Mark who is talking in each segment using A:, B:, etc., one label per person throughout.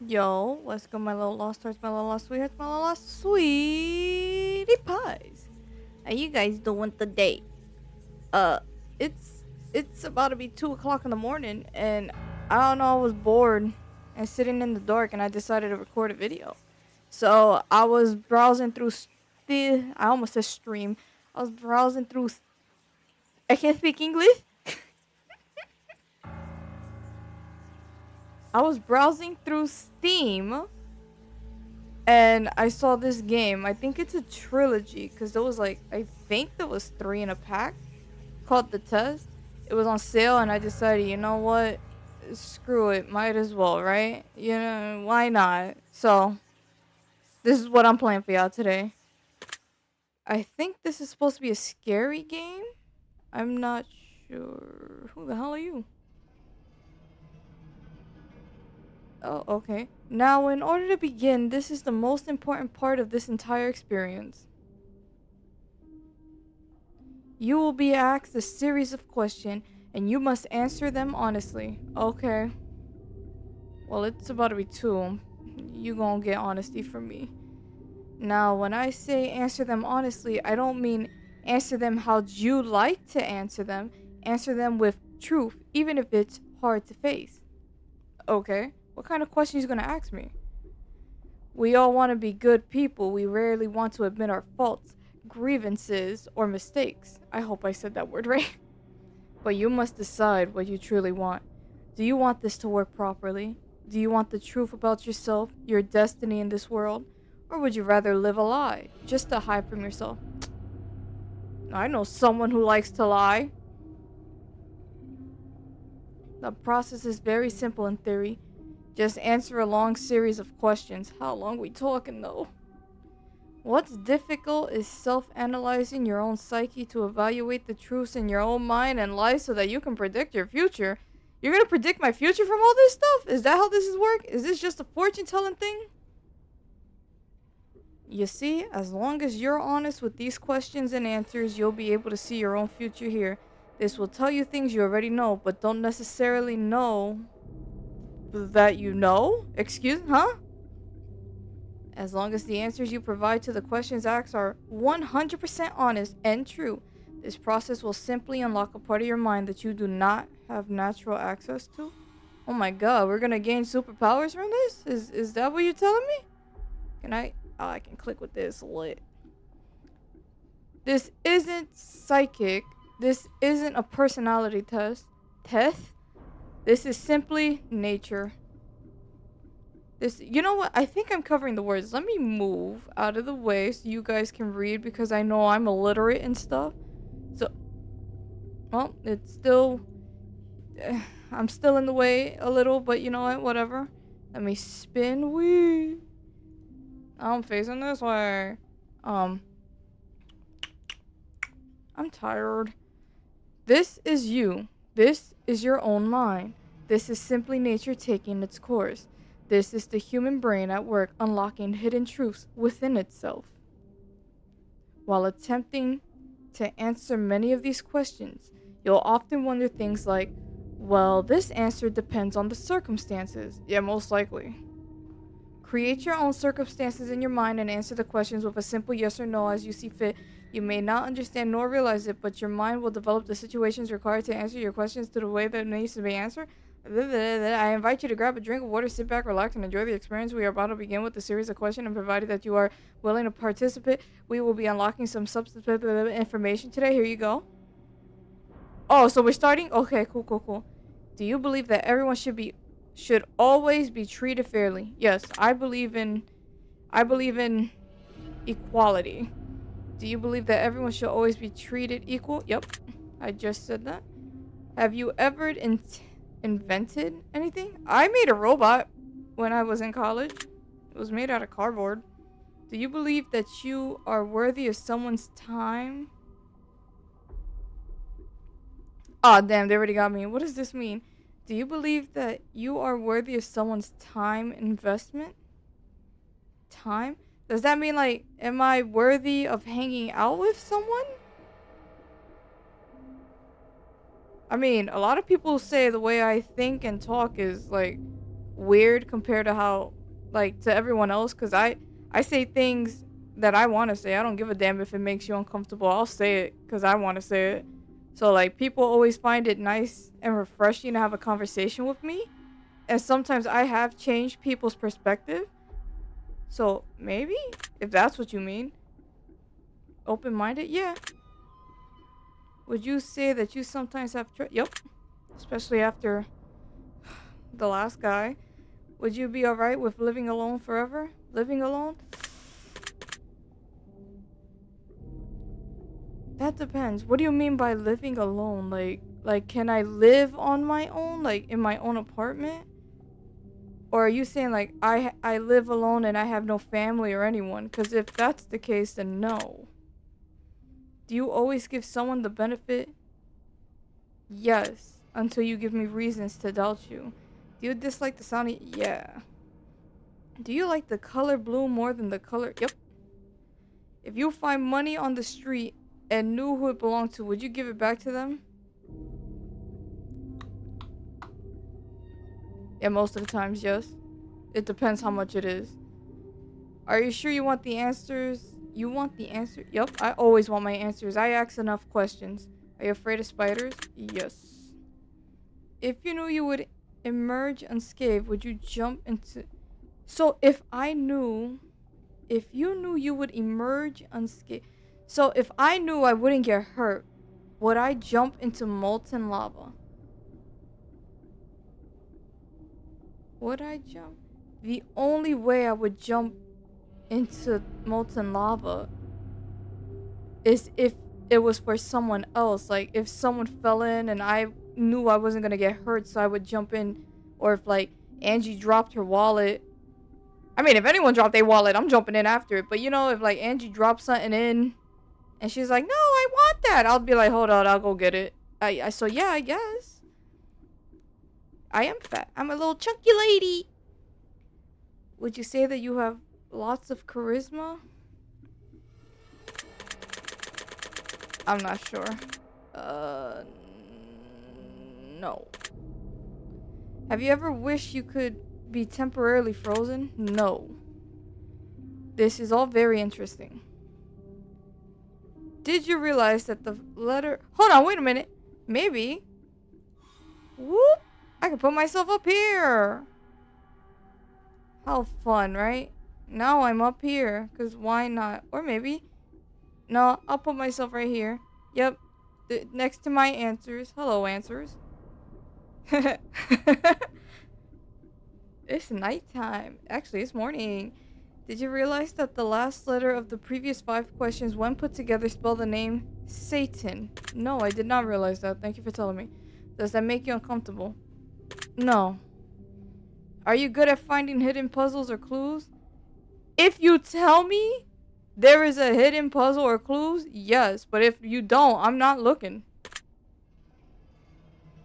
A: Yo, what's good, my little lost hearts, my little lost sweethearts, my little lost sweetie pies? How you guys doing today? Uh, it's it's about to be 2 o'clock in the morning, and I don't know. I was bored and sitting in the dark, and I decided to record a video. So I was browsing through the. I almost said stream. I was browsing through. I can't speak English. I was browsing through Steam and I saw this game. I think it's a trilogy because there was I think there was three in a pack called The Test. It was on sale, and I decided, you know what? Screw it. Might as well, right? You know, why not? So, this is what I'm playing for y'all today. I think this is supposed to be a scary game. I'm not sure. Who the hell are you? Oh, okay. Now, in order to begin, this is the most important part of this entire experience. You will be asked a series of questions, and you must answer them honestly. Okay. Well, it's about to be two. You gonna get honesty from me. Now, when I say answer them honestly, I don't mean answer them how you like to answer them. Answer them with truth, even if it's hard to face. Okay. What kind of questions you gonna ask me? We all want to be good people. We rarely want to admit our faults, grievances, or mistakes. I hope I said that word right. But you must decide what you truly want. Do you want this to work properly? Do you want the truth about yourself, your destiny in this world? Or would you rather live a lie, just to hide from yourself? I know someone who likes to lie. The process is very simple in theory. Just answer a long series of questions. How long we talking though? What's difficult is self-analyzing your own psyche to evaluate the truths in your own mind and life so that you can predict your future. You're gonna predict my future from all this stuff? Is that how this is work? Is this just a fortune-telling thing? You see, as long as you're honest with these questions and answers, you'll be able to see your own future here. This will tell you things you already know, but don't necessarily know that you know? Excuse? Huh? As long as the answers you provide to the questions asked are 100% honest and true, this process will simply unlock a part of your mind that you do not have natural access to. Oh my god, we're gonna gain superpowers from this? Is that what you're telling me? Can I? Oh, I can click with this. Lit. This isn't psychic. This isn't a personality test. Test? This is simply nature. This, you know what? I think I'm covering the words. Let me move out of the way so you guys can read because I know I'm illiterate and stuff. So, well, it's still, I'm still in the way a little, but you know what? Whatever. Let me spin. Wee. I'm facing this way. Um, I'm tired. This is you. This is your own mind. This is simply nature taking its course. This is the human brain at work unlocking hidden truths within itself. While attempting to answer many of these questions, you'll often wonder things like, well, this answer depends on the circumstances. Yeah, most likely. Create your own circumstances in your mind and answer the questions with a simple yes or no as you see fit. You may not understand nor realize it, but your mind will develop the situations required to answer your questions to the way that needs to be answered. I invite you to grab a drink of water, sit back, relax, and enjoy the experience. We are about to begin with a series of questions, and provided that you are willing to participate, we will be unlocking some substantive information today. Here you go. Oh, so we're starting? Okay, cool, cool, cool. Do you believe that everyone should always be treated fairly? Yes, I believe in equality. Do you believe that everyone should always be treated equal? Yep, I just said that. Have you ever invented anything? I made a robot when I was in college. It was made out of cardboard. Do you believe that you are worthy of someone's time? Aw, damn, they already got me. What does this mean? Do you believe that you are worthy of someone's time investment? Time? Does that mean, like, am I worthy of hanging out with someone? I mean, a lot of people say the way I think and talk is, like, weird compared to how, like, to everyone else. Cause I say things that I want to say. I don't give a damn if it makes you uncomfortable. I'll say it because I want to say it. So like people always find it nice and refreshing to have a conversation with me. And sometimes I have changed people's perspective. So maybe if that's what you mean, open-minded, yeah. Would you say that you sometimes have Yep, especially after the last guy. Would you be alright with living alone forever? Living alone? That depends. What do you mean by living alone? Like can I live on my own, like in my own apartment? Or are you saying like I live alone and I have no family or anyone? Cuz if that's the case, then no. Do you always give someone the benefit? Yes, until you give me reasons to doubt you. Do you dislike the sound? Yeah. Do you like the color blue more than the color? Yep. If you find money on the street and knew who it belonged to, would you give it back to them? Yeah, most of the times, yes. It depends how much it is. Are you sure you want the answers? You want the answer? Yep, I always want my answers. I ask enough questions. Are you afraid of spiders? Yes. If you knew you would emerge unscathed, would you jump into... So if you knew you would emerge unscathed... So if I knew I wouldn't get hurt, would I jump into molten lava? Would I jump? The only way I would jump into molten lava is if it was for someone else. Like if someone fell in and I knew I wasn't gonna get hurt, so I would jump in. Or if like Angie dropped her wallet. I mean, if anyone dropped their wallet, I'm jumping in after it. But you know, if like Angie dropped something in and she's like, "No, I want that," I'll be like, "Hold on, I'll go get it." So yeah, I guess I am fat. I'm a little chunky lady. Would you say that you have lots of charisma? I'm not sure. Uh, no. Have you ever wished you could be temporarily frozen? No. This is all very interesting. Did you realize that the letter... Hold on, wait a minute. Maybe. Whoop. I can put myself up here. How fun, right? Now I'm up here. Because why not? Or maybe... No, I'll put myself right here. Yep. Next to my answers. Hello, answers. It's nighttime. Actually, it's morning. Did you realize that the last letter of the previous 5 questions, when put together, spell the name Satan? No, I did not realize that. Thank you for telling me. Does that make you uncomfortable? No. Are you good at finding hidden puzzles or clues? If you tell me there is a hidden puzzle or clues, yes. But if you don't, I'm not looking.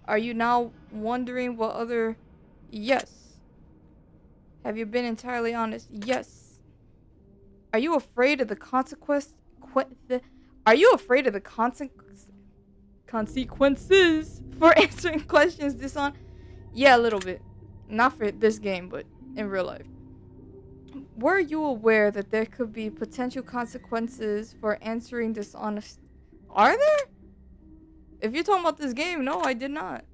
A: Are you now wondering what other... Yes. Have you been entirely honest? Yes. Are you afraid of the Are you afraid of the consequences for answering questions Yeah, a little bit. Not for this game, but in real life. Were you aware that there could be potential consequences for answering dishonest... Are there? If you're talking about this game, no, I did not.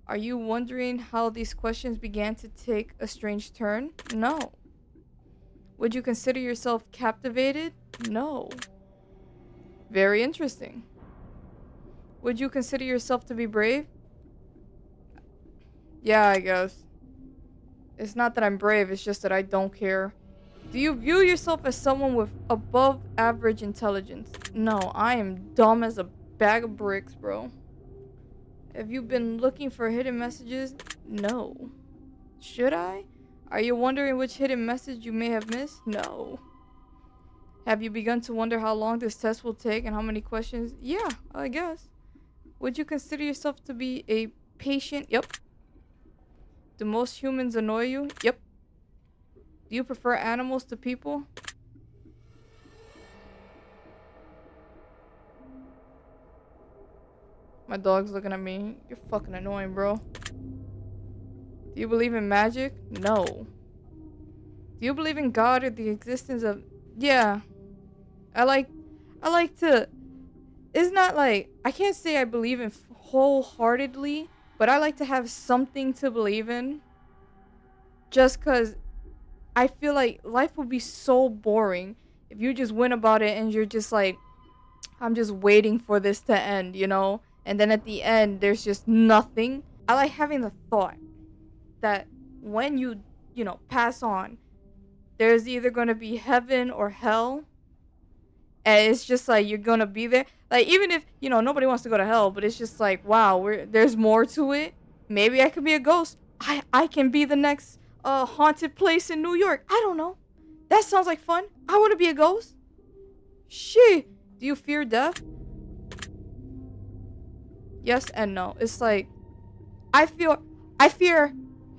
A: Are you wondering how these questions began to take a strange turn? No. Would you consider yourself captivated? No. Very interesting. Would you consider yourself to be brave? Yeah, I guess. It's not that I'm brave, it's just that I don't care. Do you view yourself as someone with above average intelligence? No, I am dumb as a bag of bricks, bro. Have you been looking for hidden messages? No. Should I? Are you wondering which hidden message you may have missed? No. Have you begun to wonder how long this test will take and how many questions? Yeah, I guess. Would you consider yourself to be a patient? Yep. Do most humans annoy you? Yep. Do you prefer animals to people? My dog's looking at me. You're fucking annoying, bro. Do you believe in magic? No. Do you believe in God or the existence of... Yeah. I like to... It's not like... I can't say I believe in wholeheartedly, but I like to have something to believe in. Just because I feel like life would be so boring if you just went about it and you're just like, I'm just waiting for this to end, you know? And then at the end, there's just nothing. I like having the thought that when you know, pass on, there's either going to be heaven or hell. And it's just like, you're going to be there. Like, even if, you know, nobody wants to go to hell, but it's just like, wow, there's more to it. Maybe I could be a ghost. I can be the next haunted place in New York. I don't know. That sounds like fun. I want to be a ghost. Shit. Do you fear death? Yes and no. It's like, I fear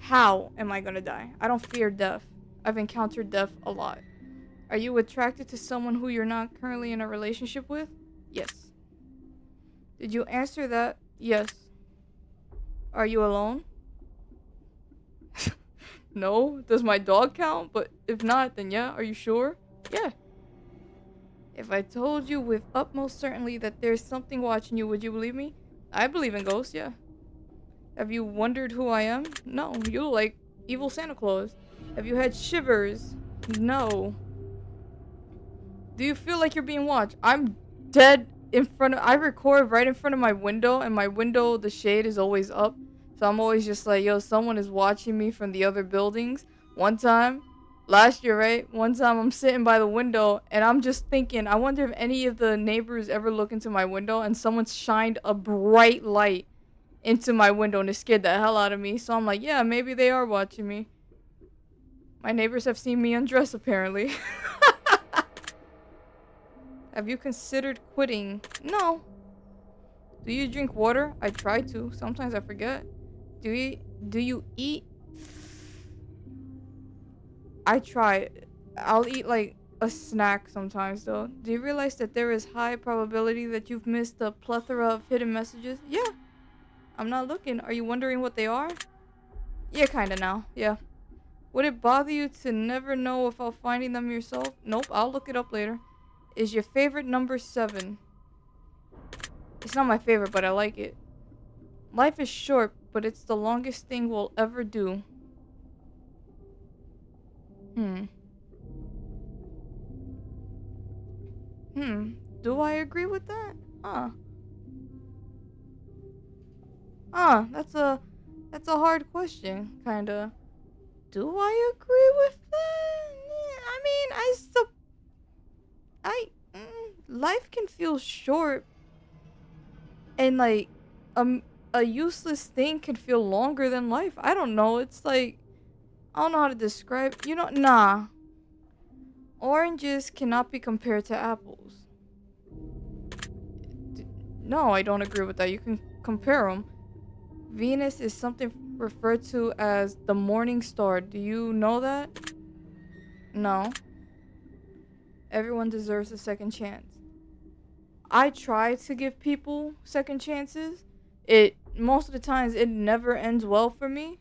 A: how am I gonna die? I don't fear death. I've encountered death a lot. Are you attracted to someone who you're not currently in a relationship with? Yes. Did you answer that? Yes. Are you alone? No. Does my dog count? But if not, then yeah. Are you sure? Yeah. If I told you with utmost certainty that there's something watching you, would you believe me? I believe in ghosts, yeah. Have you wondered who I am? No. You look like evil Santa Claus. Have you had shivers? No. Do you feel like you're being watched? I'm dead in front of... I record right in front of my window, and my window, the shade is always up. So I'm always just like, yo, someone is watching me from the other buildings. One time, last year, right? One time I'm sitting by the window, and I'm just thinking, I wonder if any of the neighbors ever look into my window, and someone shined a bright light into my window, and it scared the hell out of me. So I'm like, yeah, maybe they are watching me. My neighbors have seen me undress, apparently. Have you considered quitting? No. Do you drink water? I try to. Sometimes I forget. Do you eat? I try. I'll eat like a snack sometimes though. Do you realize that there is high probability that you've missed a plethora of hidden messages? Yeah. I'm not looking. Are you wondering what they are? Yeah, kinda now. Yeah. Would it bother you to never know without finding them yourself? Nope, I'll look it up later. Is your favorite number 7? It's not my favorite, but I like it. Life is short, but it's the longest thing we'll ever do. Hmm. Do I agree with that? Huh. That's a hard question, kinda. Do I agree with that? I mean, life can feel short, and like, a useless thing can feel longer than life. I don't know. It's like, I don't know how to describe. You know, nah. Oranges cannot be compared to apples. No, I don't agree with that. You can compare them. Venus is something referred to as the morning star. Do you know that? No. Everyone deserves a second chance. I try to give people second chances. Most of the times it never ends well for me.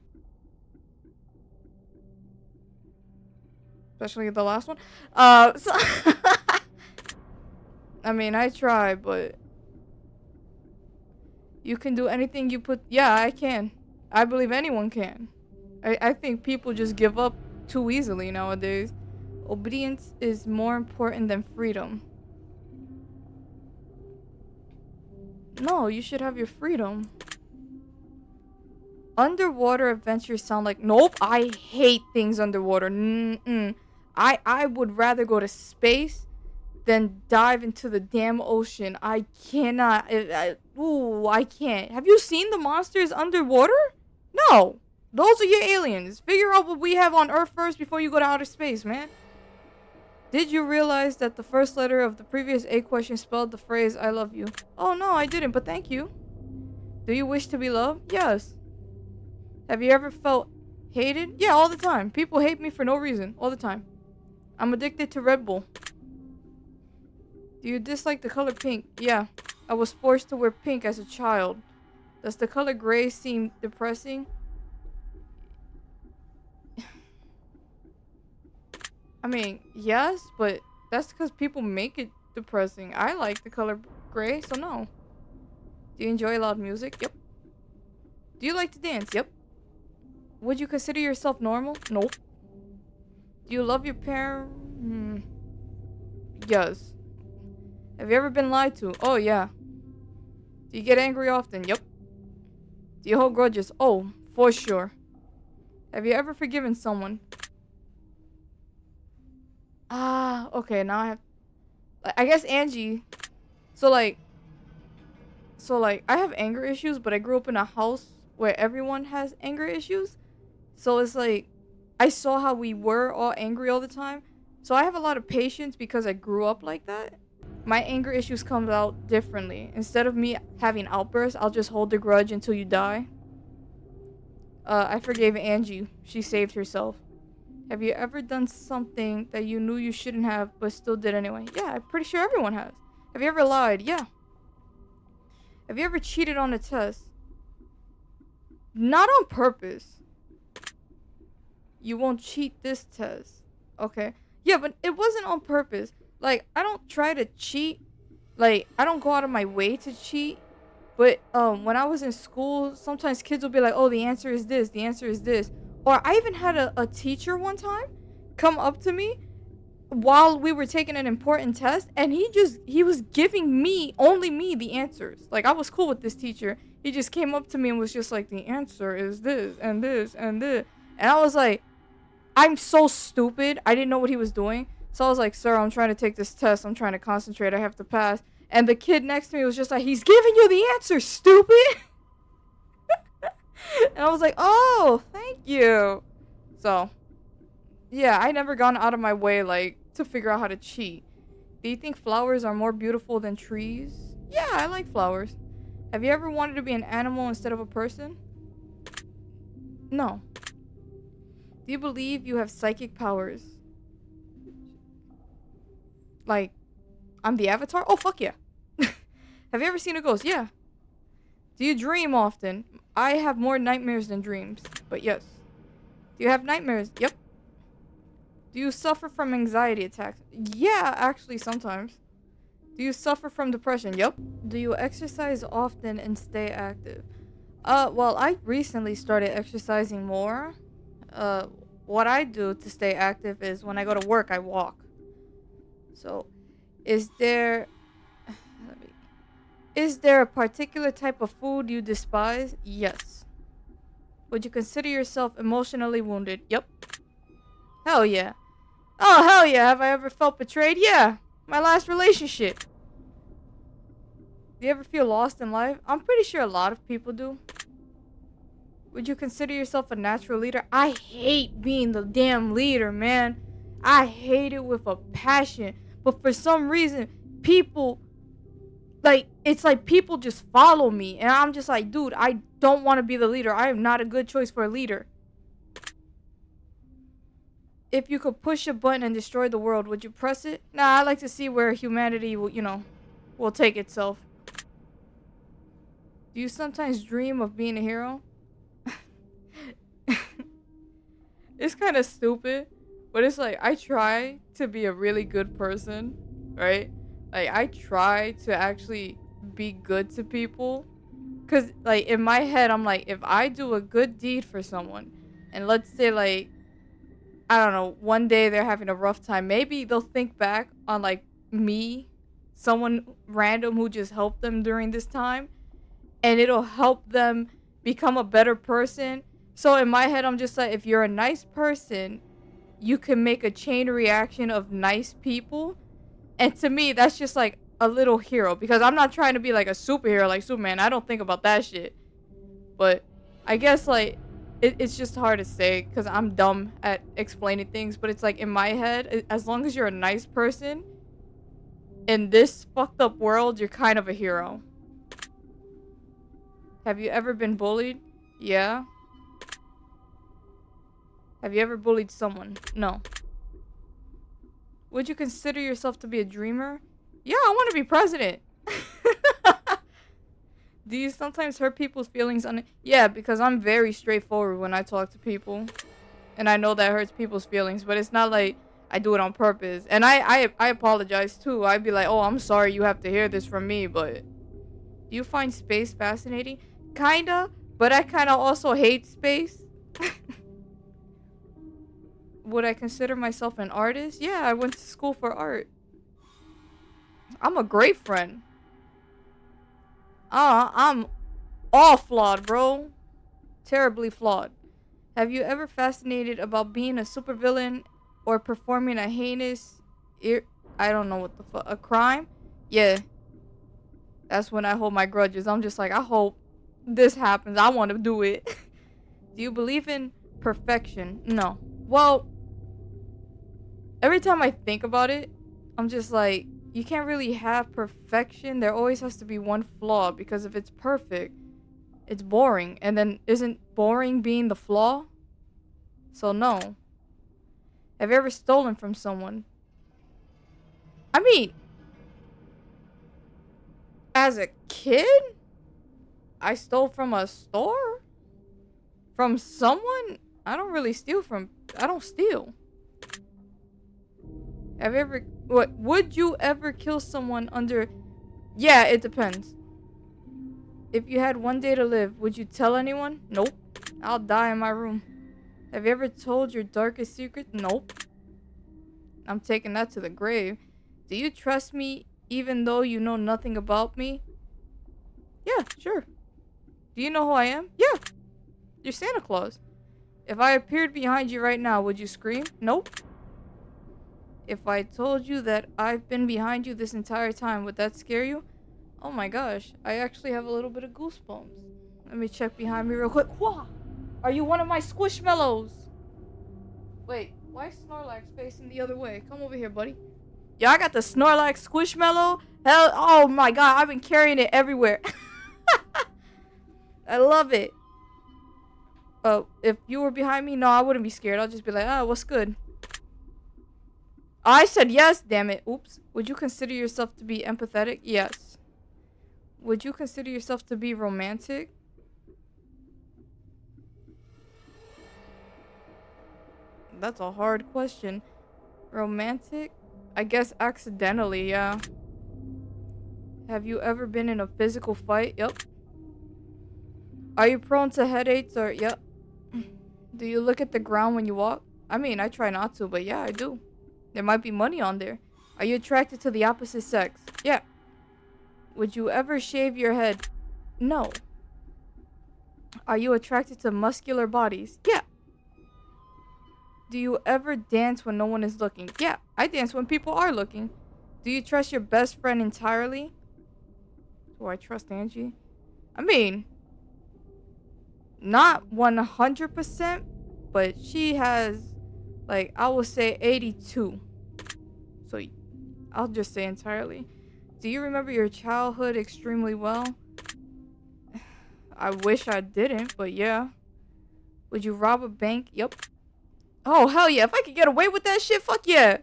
A: Especially the last one. So I mean, I try, but you can do anything you put... Yeah, I can. I believe anyone can. I think people just give up too easily nowadays. Obedience is more important than freedom. No, you should have your freedom. Underwater adventures sound like... Nope, I hate things underwater. I would rather go to space than dive into the damn ocean. I cannot. I can't. Have you seen the monsters underwater? No. Those are your aliens. Figure out what we have on Earth first before you go to outer space, man. Did you realize that the first letter of the previous A question spelled the phrase I love you? Oh no, I didn't, but thank you. Do you wish to be loved? Yes. Have you ever felt hated? Yeah, all the time. People hate me for no reason. All the time. I'm addicted to Red Bull. Do you dislike the color pink? Yeah. I was forced to wear pink as a child. Does the color gray seem depressing? I mean, yes, but that's because people make it depressing. I like the color gray, so no. Do you enjoy loud music? Yep. Do you like to dance? Yep. Would you consider yourself normal? Nope. Do you love your parents? Yes. Have you ever been lied to? Oh, yeah. Do you get angry often? Yep. Do you hold grudges? Oh, for sure. Have you ever forgiven someone? Ah, okay, now I have... I guess Angie... So, I have anger issues, but I grew up in a house where everyone has anger issues. So it's like, I saw how we were all angry all the time. So I have a lot of patience because I grew up like that. My anger issues come out differently. Instead of me having outbursts, I'll just hold the grudge until you die. I forgave Angie. She saved herself. Have you ever done something that you knew you shouldn't have, but still did anyway? Yeah, I'm pretty sure everyone has. Have you ever lied? Yeah. Have you ever cheated on a test? Not on purpose. You won't cheat this test. Okay. Yeah, but it wasn't on purpose. Like, I don't try to cheat. Like, I don't go out of my way to cheat. But when I was in school, sometimes kids will be like, oh, the answer is this. The answer is this. Or I even had a teacher one time come up to me while we were taking an important test, and he was giving me, only me, the answers. Like, I was cool with this teacher. He just came up to me and was just like, the answer is this and this and this. And I was like, I'm so stupid. I didn't know what he was doing. So I was like, sir, I'm trying to take this test. I'm trying to concentrate. I have to pass. And the kid next to me was just like, he's giving you the answer, stupid. And I was like, oh, thank you. So, yeah, I never gone out of my way, like, to figure out how to cheat. Do you think flowers are more beautiful than trees? Yeah, I like flowers. Have you ever wanted to be an animal instead of a person? No. Do you believe you have psychic powers? Like, I'm the Avatar? Oh, fuck yeah. Have you ever seen a ghost? Yeah. Do you dream often? I have more nightmares than dreams, but yes. Do you have nightmares? Yep. Do you suffer from anxiety attacks? Yeah, actually, sometimes. Do you suffer from depression? Yep. Do you exercise often and stay active? Well, I recently started exercising more. What I do to stay active is when I go to work, I walk. So, is there... Is there a particular type of food you despise? Yes. Would you consider yourself emotionally wounded? Yep. Hell yeah. Oh, hell yeah. Have I ever felt betrayed? Yeah. My last relationship. Do you ever feel lost in life? I'm pretty sure a lot of people do. Would you consider yourself a natural leader? I hate being the damn leader, man. I hate it with a passion. But for some reason, people... Like, it's like people just follow me. And I'm just like, dude, I don't want to be the leader. I am not a good choice for a leader. If you could push a button and destroy the world, would you press it? Nah, I like to see where humanity will, will take itself. Do you sometimes dream of being a hero? It's kind of stupid. But it's like, I try to be a really good person, right? Like, I try to actually be good to people. Because, like, in my head, I'm like, if I do a good deed for someone, and let's say, like, I don't know, one day they're having a rough time, maybe they'll think back on, like, me, someone random who just helped them during this time, and it'll help them become a better person. So in my head, I'm just like, if you're a nice person, you can make a chain reaction of nice people. And to me, that's just like a little hero. Because I'm not trying to be like a superhero like Superman. I don't think about that shit. But I guess like it's just hard to say because I'm dumb at explaining things. But it's like in my head, as long as you're a nice person in this fucked up world, you're kind of a hero. Have you ever been bullied? Yeah. Have you ever bullied someone? No. Would you consider yourself to be a dreamer? Yeah, I want to be president. Do you sometimes hurt people's feelings? Yeah, because I'm very straightforward when I talk to people. And I know that hurts people's feelings. But it's not like I do it on purpose. And I apologize too. I'd be like, oh, I'm sorry you have to hear this from me, but do you find space fascinating? Kinda, but I kinda also hate space. Would I consider myself an artist? Yeah, I went to school for art. I'm a great friend. I'm all flawed, bro. Terribly flawed. Have you ever fascinated about being a supervillain or performing a heinous, I don't know what the fuck, a crime? Yeah, that's when I hold my grudges. I'm just like, I hope this happens. I want to do it. Do you believe in perfection? No. Well, every time I think about it, I'm just like, you can't really have perfection. There always has to be one flaw because if it's perfect, it's boring. And then isn't boring being the flaw? So no. Have you ever stolen from someone? I mean, as a kid, I stole from a store? From someone? I don't really steal from... I don't steal. Have you ever... What? Would you ever kill someone under... Yeah, it depends. If you had one day to live, would you tell anyone? Nope. I'll die in my room. Have you ever told your darkest secret? Nope. I'm taking that to the grave. Do you trust me even though you know nothing about me? Yeah, sure. Do you know who I am? Yeah. You're Santa Claus. If I appeared behind you right now, would you scream? Nope. If I told you that I've been behind you this entire time, would that scare you? Oh my gosh, I actually have a little bit of goosebumps. Let me check behind me real quick. Whoa! Are you one of my squishmallows? Wait, why is Snorlax facing the other way? Come over here, buddy. Yeah, I got the Snorlax squishmallow. Hell, oh my god, I've been carrying it everywhere. I love it. If you were behind me, no, I wouldn't be scared. I'll just be like, oh, what's good? I said yes, damn it. Oops. Would you consider yourself to be empathetic? Yes. Would you consider yourself to be romantic? That's a hard question. Romantic? I guess accidentally, yeah. Have you ever been in a physical fight? Yep. Are you prone to headaches or... Yep. Do you look at the ground when you walk? I mean, I try not to, but yeah, I do. There might be money on there. Are you attracted to the opposite sex? Yeah. Would you ever shave your head? No. Are you attracted to muscular bodies? Yeah. Do you ever dance when no one is looking? Yeah, I dance when people are looking. Do you trust your best friend entirely? Do I trust Angie? I mean, not 100%, but she has, like, I would say 82. So, I'll just say entirely. Do you remember your childhood extremely well? I wish I didn't, but yeah. Would you rob a bank? Yep. Oh, hell yeah. If I could get away with that shit, fuck yeah.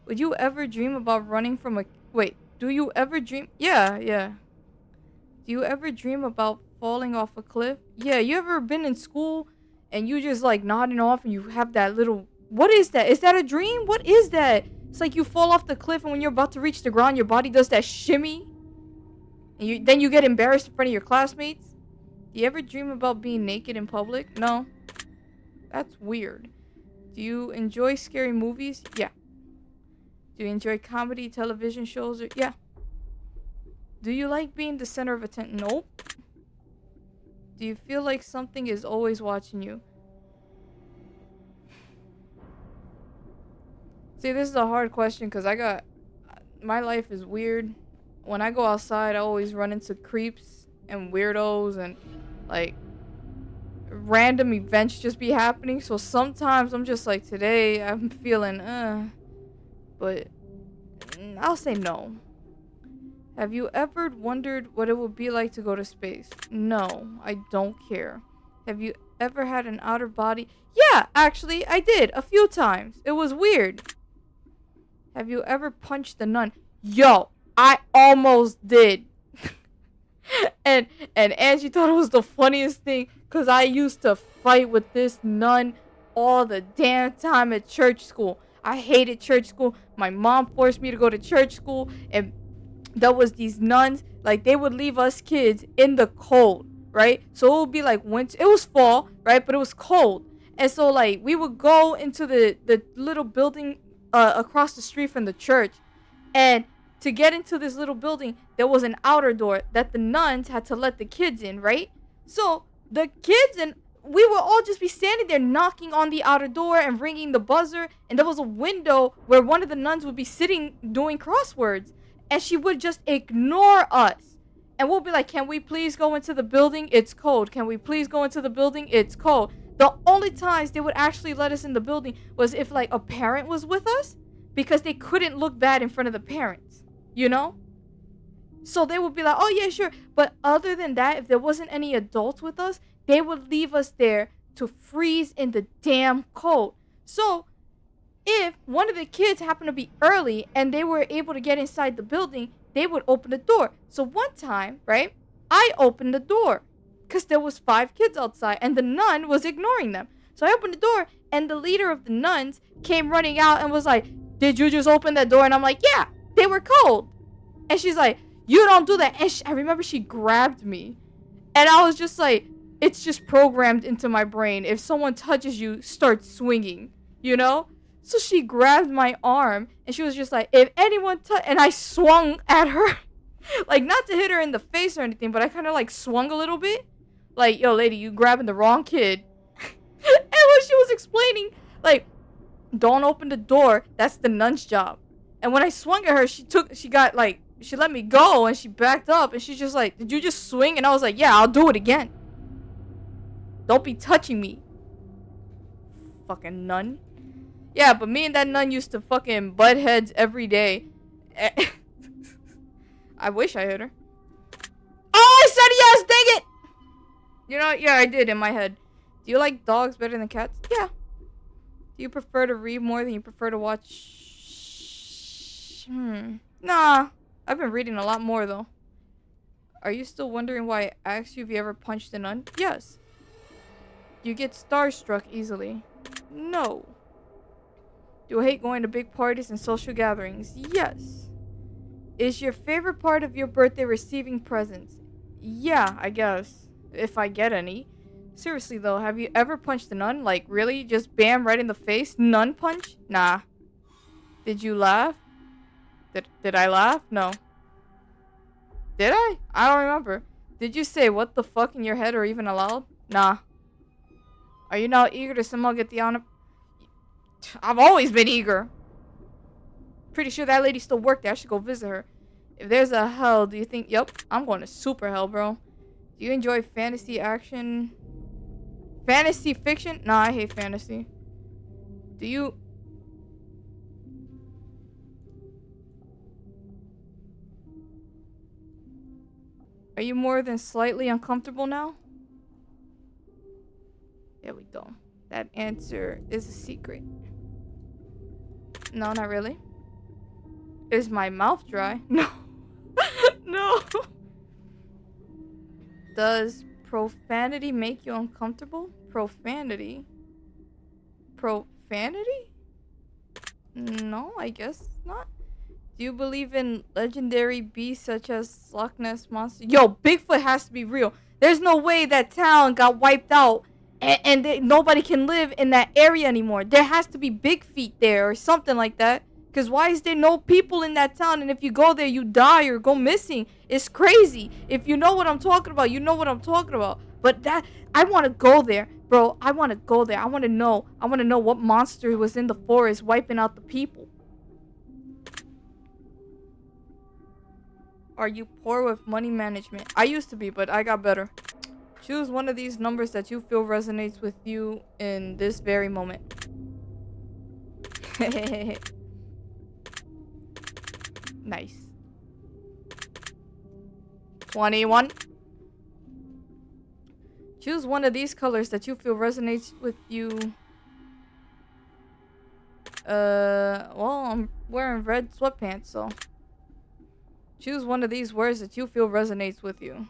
A: Would you ever dream about running from a... Wait, do you ever dream... Yeah. Do you ever dream about falling off a cliff? Yeah, you ever been in school and you just like nodding off and you have that little... What is that? Is that a dream? What is that? It's like you fall off the cliff and when you're about to reach the ground, your body does that shimmy. And then you get embarrassed in front of your classmates. Do you ever dream about being naked in public? No. That's weird. Do you enjoy scary movies? Yeah. Do you enjoy comedy, television shows? Yeah. Do you like being the center of attention? Nope. Do you feel like something is always watching you? See, this is a hard question because my life is weird. When I go outside, I always run into creeps and weirdos and like random events just be happening. So sometimes I'm just like, today I'm feeling, but I'll say no. Have you ever wondered what it would be like to go to space? No, I don't care. Have you ever had an outer body? Yeah, actually, I did a few times. It was weird. Have you ever punched a nun? Yo, I almost did. and Angie thought it was the funniest thing because I used to fight with this nun all the damn time at church school. I hated church school. My mom forced me to go to church school, and there was these nuns, like they would leave us kids in the cold, right? So it would be like winter, it was fall, right? But it was cold. And so like we would go into the little building across the street from the church, and to get into this little building there was an outer door that the nuns had to let the kids in, right? So the kids and we would all just be standing there knocking on the outer door and ringing the buzzer, and there was a window where one of the nuns would be sitting doing crosswords, and she would just ignore us. And we'll be like, can we please go into the building? It's cold. Can we please go into the building? It's cold. The only times they would actually let us in the building was if like a parent was with us, because they couldn't look bad in front of the parents, you know? So they would be like, oh yeah, sure. But other than that, if there wasn't any adults with us, they would leave us there to freeze in the damn cold. So if one of the kids happened to be early and they were able to get inside the building, they would open the door. So one time, right, I opened the door because there was 5 kids outside and the nun was ignoring them. So I opened the door and the leader of the nuns came running out and was like, did you just open that door? And I'm like, yeah, they were cold. And she's like, you don't do that. And I remember she grabbed me. And I was just like, it's just programmed into my brain. If someone touches you, start swinging, you know? So she grabbed my arm and she was just like, if anyone and I swung at her. Like, not to hit her in the face or anything, but I kind of like swung a little bit. Like, yo, lady, you grabbing the wrong kid. And when she was explaining, like, don't open the door. That's the nun's job. And when I swung at her, she let me go and she backed up and she's just like, did you just swing? And I was like, yeah, I'll do it again. Don't be touching me. Fucking nun. Yeah, but me and that nun used to fucking butt heads every day. I wish I hit her. Oh, I said yes, dang it! You know, yeah, I did in my head. Do you like dogs better than cats? Yeah. Do you prefer to read more than you prefer to watch? Nah. I've been reading a lot more, though. Are you still wondering why I asked you if you ever punched a nun? Yes. Do you get starstruck easily? No. Do you hate going to big parties and social gatherings? Yes. Is your favorite part of your birthday receiving presents? Yeah, I guess. If I get any. Seriously, though, have you ever punched a nun? Like, really? Just bam, right in the face? Nun punch? Nah. Did you laugh? Did I laugh? No. Did I? I don't remember. Did you say what the fuck in your head or even aloud? Nah. Are you now eager to somehow get the honor? I've always been eager. Pretty sure that lady still worked there. I should go visit her. If there's a hell, do you think... Yep, I'm going to super hell, bro. Do you enjoy fantasy action? Fantasy fiction? Nah, I hate fantasy. Do you... Are you more than slightly uncomfortable now? There we go. That answer is a secret. No, not really. Is my mouth dry? No. No. Does profanity make you uncomfortable? Profanity? Profanity? No, I guess not. Do you believe in legendary beasts such as Loch Ness Monster? Yo, Bigfoot has to be real. There's no way that town got wiped out and nobody can live in that area anymore. There has to be big feet there or something like that. Because why is there no people in that town? And if you go there, you die or go missing. It's crazy. If you know what I'm talking about, you know what I'm talking about. But I want to go there, bro. I want to go there. I want to know. I want to know what monster was in the forest wiping out the people. Are you poor with money management? I used to be, but I got better. Choose one of these numbers that you feel resonates with you in this very moment. Nice. 21. Choose one of these colors that you feel resonates with you. Well, I'm wearing red sweatpants, so. Choose one of these words that you feel resonates with you.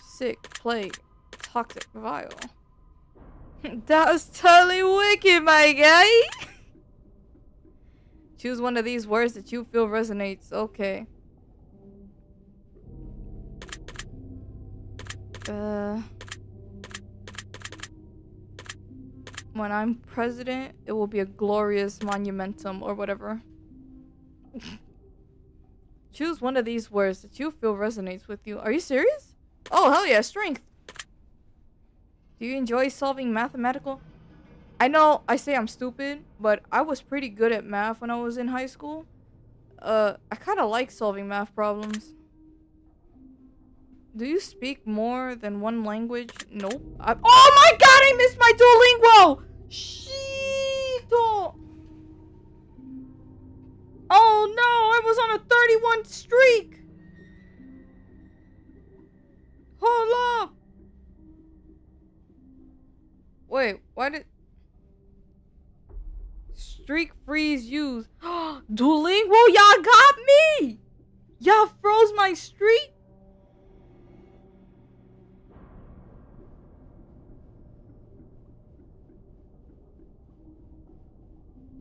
A: Sick, plague, toxic, vile. That was totally wicked, my guy. Choose one of these words that you feel resonates. Okay. When I'm president, it will be a glorious monumentum or whatever. Choose one of these words that you feel resonates with you. Are you serious? Oh, hell yeah, strength. Do you enjoy solving mathematical? I know I say I'm stupid, but I was pretty good at math when I was in high school. I kind of like solving math problems. Do you speak more than one language? Nope. Oh my god, I missed my Duolingo! Shito! Oh no, I was on a 31 streak! Hold up! Wait, why did... Streak freeze used. Duolingo, y'all got me! Y'all froze my streak?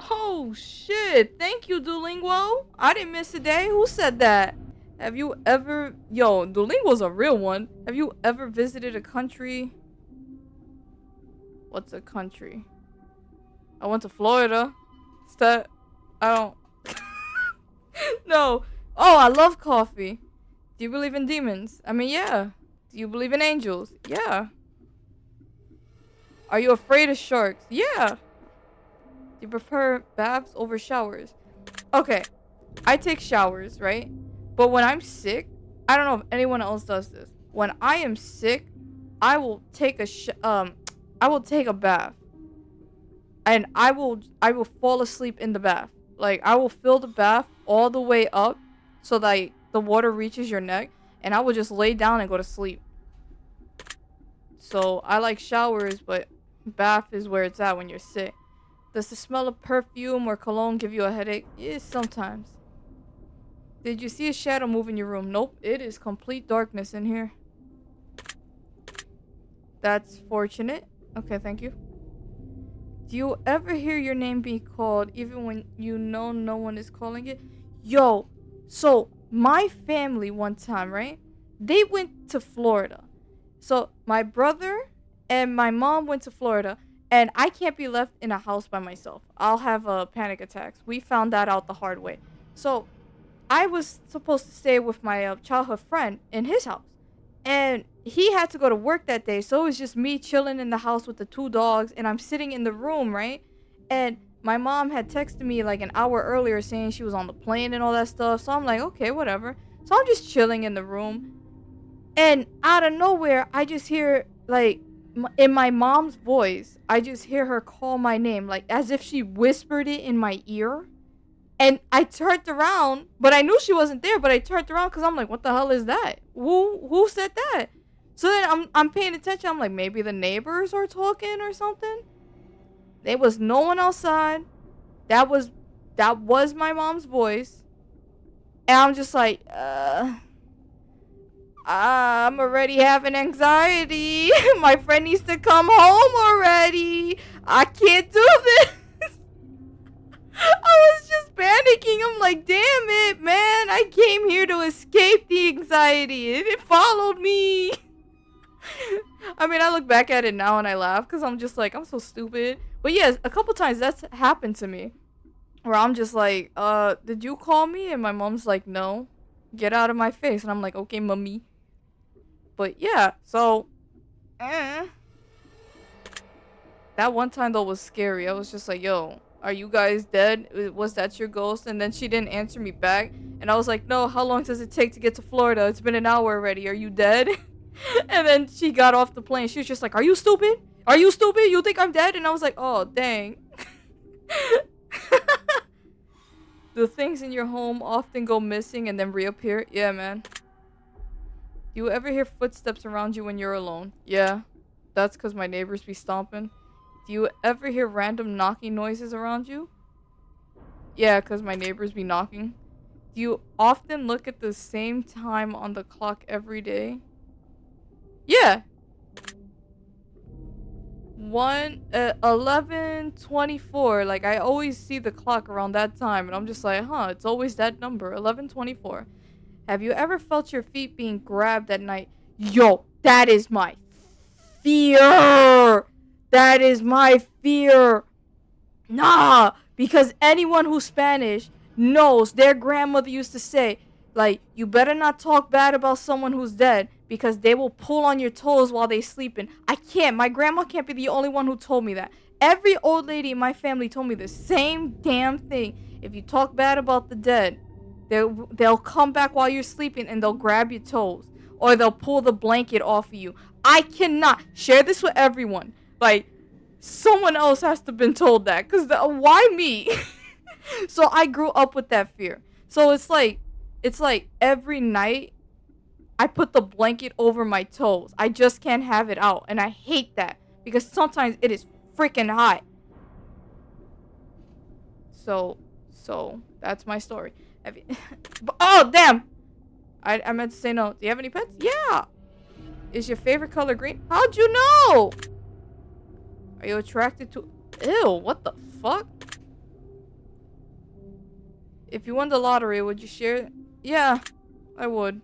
A: Oh shit, thank you Duolingo. I didn't miss a day. Who said that? Have you ever... Yo, Duolingo's a real one. Have you ever visited a country? What's a country? I went to Florida. Is that... I don't... No. Oh, I love coffee. Do you believe in demons? I mean, yeah. Do you believe in angels? Yeah. Are you afraid of sharks? Yeah. Do you prefer baths over showers? Okay. I take showers, right? But when I'm sick, I don't know if anyone else does this. When I am sick, I will take a bath. And I will fall asleep in the bath. Like, I will fill the bath all the way up so that the water reaches your neck, and I will just lay down and go to sleep. So, I like showers, but bath is where it's at when you're sick. Does the smell of perfume or cologne give you a headache? Yeah, sometimes. Did you see a shadow move in your room? Nope, it is complete darkness in here. That's fortunate. Okay, thank you. Do you ever hear your name being called even when you know no one is calling it? Yo, so my family one time, right? They went to Florida. So my brother and my mom went to Florida, and I can't be left in a house by myself. I'll have panic attacks. We found that out the hard way. So I was supposed to stay with my childhood friend in his house. And he had to go to work that day, so it was just me chilling in the house with the 2 dogs, and I'm sitting in the room, right? And my mom had texted me like an hour earlier saying she was on the plane and all that stuff, so I'm like, okay, whatever. So I'm just chilling in the room, and out of nowhere, I just hear, like, in my mom's voice, I just hear her call my name, like, as if she whispered it in my ear. And I turned around, but I knew she wasn't there, but I turned around because I'm like, what the hell is that? Who said that? So then I'm paying attention. I'm like, maybe the neighbors are talking or something. There was no one outside. That was my mom's voice. And I'm just like, I'm already having anxiety. My friend needs to come home already. I can't do this. I was just panicking. I'm like, damn it, man. I came here to escape the anxiety. It followed me. I mean, I look back at it now and I laugh because I'm just like, I'm so stupid. But yes, a couple times that's happened to me. Where I'm just like, did you call me? And my mom's like, no. Get out of my face. And I'm like, okay, mommy. But yeah, so... That one time, though, was scary. I was just like, yo... Are you guys dead? Was that your ghost? And then she didn't answer me back. And I was like, no, how long does it take to get to Florida? It's been an hour already. Are you dead? And then she got off the plane. She was just like, are you stupid? Are you stupid? You think I'm dead? And I was like, oh, dang. Do things in your home often go missing and then reappear? Yeah, man. Do you ever hear footsteps around you when you're alone? Yeah. That's because my neighbors be stomping. Do you ever hear random knocking noises around you? Yeah, because my neighbors be knocking. Do you often look at the same time on the clock every day? Yeah. 11:24. Like, I always see the clock around that time, and I'm just like, huh, it's always that number, 11:24. Have you ever felt your feet being grabbed at night? Yo, that is my fear. That is my fear. Nah, because anyone who's Spanish knows their grandmother used to say, like, you better not talk bad about someone who's dead because they will pull on your toes while they sleeping. I can't. My grandma can't be the only one who told me that. Every old lady in my family told me the same damn thing. If you talk bad about the dead, they'll come back while you're sleeping and they'll grab your toes or they'll pull the blanket off of you. I cannot share this with everyone. Like, someone else has to have been told that, because why me? So I grew up with that fear. So it's like every night I put the blanket over my toes. I just can't have it out, and I hate that because sometimes it is freaking hot. So that's my story. Have you, oh damn, I meant to say no. Do you have any pets? Yeah. Is your favorite color green? How'd you know? Are you attracted to... Ew, what the fuck? If you won the lottery, would you share... Yeah, I would.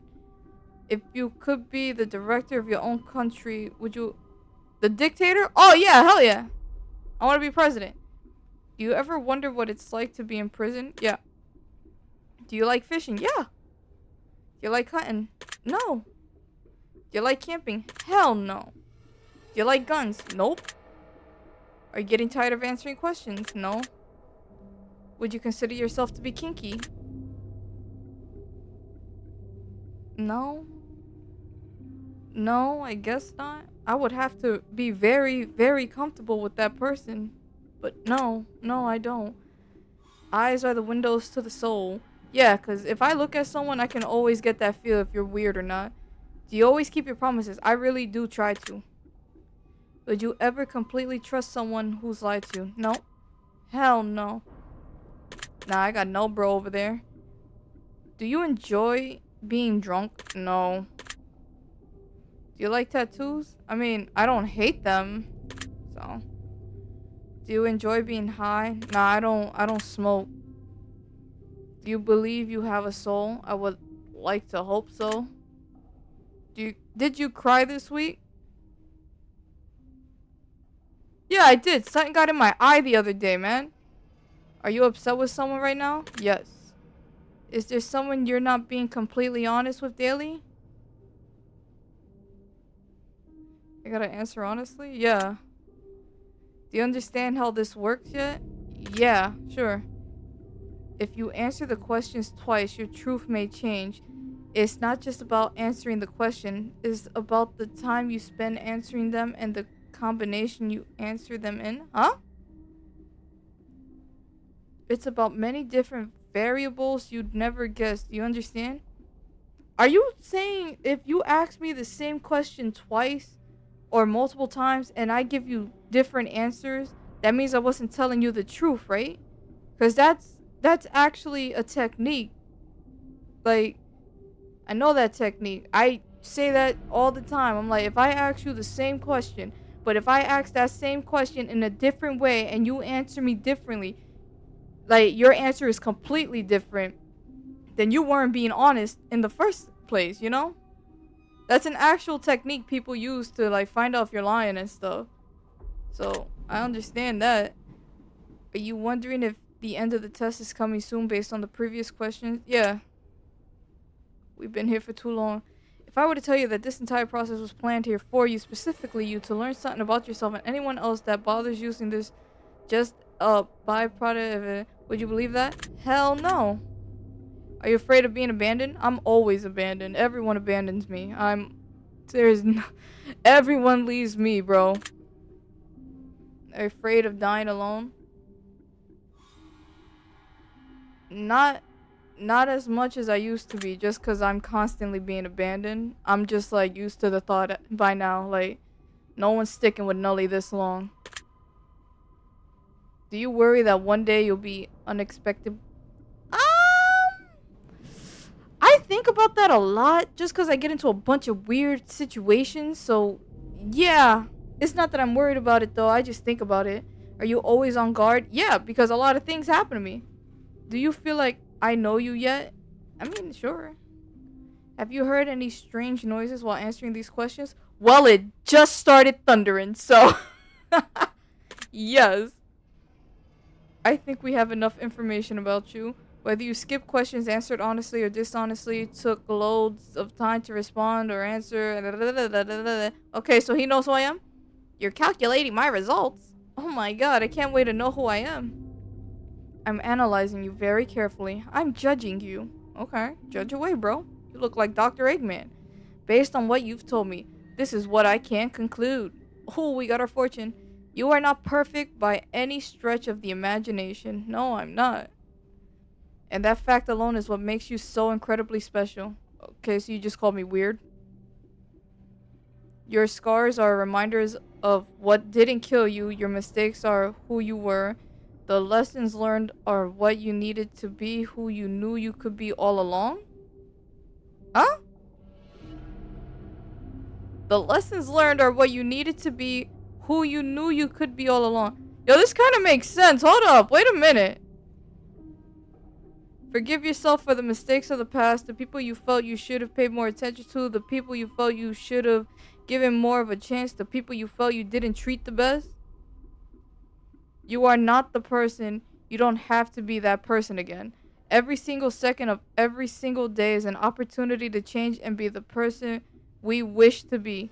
A: If you could be the director of your own country, would you... The dictator? Oh, yeah, hell yeah. I want to be president. Do you ever wonder what it's like to be in prison? Yeah. Do you like fishing? Yeah. Do you like hunting? No. Do you like camping? Hell no. Do you like guns? Nope. Are you getting tired of answering questions? No. Would you consider yourself to be kinky? No. No, I guess not. I would have to be very, very comfortable with that person. But no, I don't. Eyes are the windows to the soul. Yeah, because if I look at someone, I can always get that feel if you're weird or not. Do you always keep your promises? I really do try to. Would you ever completely trust someone who's lied to you? No. Hell no. Nah, I got no bro over there. Do you enjoy being drunk? No. Do you like tattoos? I mean, I don't hate them. So. Do you enjoy being high? Nah, I don't smoke. Do you believe you have a soul? I would like to hope so. Did you cry this week? Yeah, I did. Something got in my eye the other day, man. Are you upset with someone right now? Yes. Is there someone you're not being completely honest with daily? I gotta answer honestly? Yeah. Do you understand how this works yet? Yeah, sure. If you answer the questions twice, your truth may change. It's not just about answering the question, it's about the time you spend answering them and the combination you answer them in. Huh? It's about many different variables you'd never guess. Do you understand? Are you saying if you ask me the same question twice or multiple times and I give you different answers, that means I wasn't telling you the truth, right? Because that's actually a technique. Like, I know that technique. I say that all the time. I'm like, if I ask you the same question, but if I ask that same question in a different way and you answer me differently, like your answer is completely different, then you weren't being honest in the first place, you know? That's an actual technique people use to like find out if you're lying and stuff. So, I understand that. Are you wondering if the end of the test is coming soon based on the previous questions? Yeah. We've been here for too long. If I were to tell you that this entire process was planned here for you, specifically you, to learn something about yourself and anyone else that bothers using this just a byproduct of it, would you believe that? Hell no. Are you afraid of being abandoned? I'm always abandoned. Everyone abandons me. Everyone leaves me, bro. Are you afraid of dying alone? Not as much as I used to be, just because I'm constantly being abandoned. I'm just like used to the thought by now, like no one's sticking with Nully this long. Do you worry that one day you'll be unexpected? I think about that a lot just because I get into a bunch of weird situations, so yeah. It's not that I'm worried about it though, I just think about it. Are you always on guard? Yeah, because a lot of things happen to me. Do you feel like I know you yet? I mean, sure. Have you heard any strange noises while answering these questions? Well, it just started thundering, so. Yes. I think we have enough information about you. Whether you skip questions answered honestly or dishonestly, took loads of time to respond or answer. Okay, so he knows who I am? You're calculating my results. Oh my god, I can't wait to know who I am. I'm analyzing you very carefully. I'm judging you. Okay, judge away, bro. You look like Dr. Eggman. Based on what you've told me, this is what I can conclude. Oh, we got our fortune. You are not perfect by any stretch of the imagination. No, I'm not. And that fact alone is what makes you so incredibly special. Okay, so you just called me weird? Your scars are reminders of what didn't kill you. Your mistakes are who you were. The lessons learned are what you needed to be who you knew you could be all along? Huh? The lessons learned are what you needed to be who you knew you could be all along. Yo, this kind of makes sense. Hold up. Wait a minute. Forgive yourself for the mistakes of the past, the people you felt you should have paid more attention to, the people you felt you should have given more of a chance, the people you felt you didn't treat the best. You are not the person. You don't have to be that person again. Every single second of every single day is an opportunity to change and be the person we wish to be.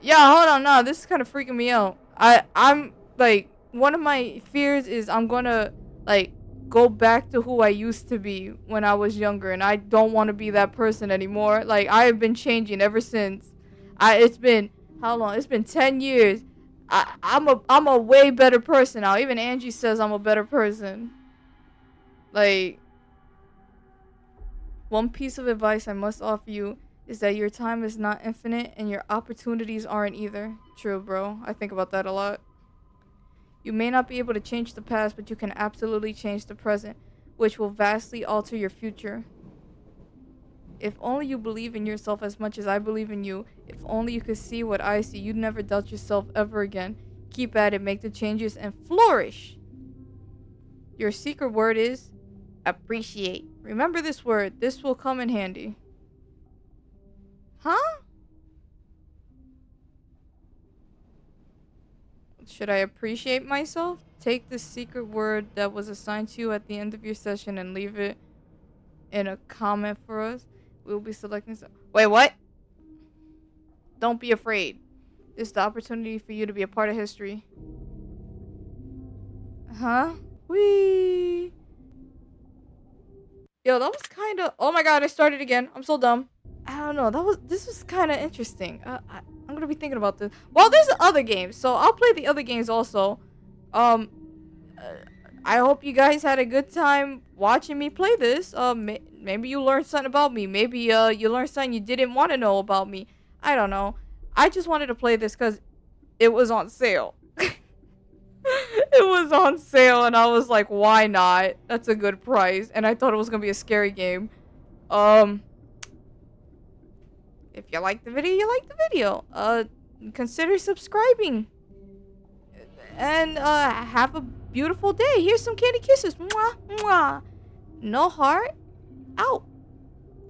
A: Yeah, hold on, no, this is kind of freaking me out. I'm like, one of my fears is I'm gonna like go back to who I used to be when I was younger, and I don't want to be that person anymore. Like, I have been changing ever since. It's been how long? It's been 10 years. I'm a way better person now. Even Angie says I'm a better person. Like, one piece of advice I must offer you is that your time is not infinite and your opportunities aren't either. True, bro. I think about that a lot. You may not be able to change the past, but you can absolutely change the present, which will vastly alter your future. If only you believe in yourself as much as I believe in you. If only you could see what I see, you'd never doubt yourself ever again. Keep at it, make the changes, and flourish. Your secret word is appreciate. Remember this word. This will come in handy. Huh? Should I appreciate myself? Take the secret word that was assigned to you at the end of your session and leave it in a comment for us. We'll be selecting some. Wait, what? Don't be afraid. This is the opportunity for you to be a part of history. Huh? Whee! Yo, that was kind of. Oh my god, I started again. I'm so dumb. I don't know. This was kind of interesting. I'm gonna be thinking about this. Well, there's other games, so I'll play the other games also. Um, I hope you guys had a good time watching me play this. Maybe you learned something about me. Maybe you learned something you didn't want to know about me. I don't know. I just wanted to play this because it was on sale. It was on sale, and I was like, why not? That's a good price, and I thought it was gonna be a scary game. If you like the video, you like the video. Consider subscribing. And have a beautiful day. Here's some candy kisses. Mwah, mwah. No heart. Out.